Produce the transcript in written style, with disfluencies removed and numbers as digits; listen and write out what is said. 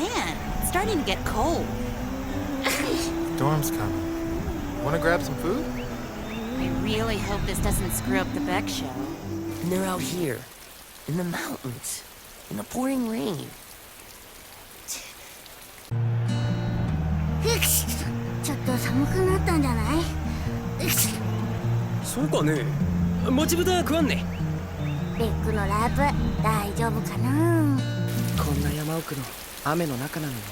Man, it's starting to get cold. Storm's coming. Want to grab some food? I really hope this doesn't screw up the Beck show. And they're out here, in the mountains, in the pouring rain. ちょっと寒くなったんじゃない？そうかね。もち豚食わんね。ベックのライブ大丈夫かな？こんな山奥の雨の中なのにね。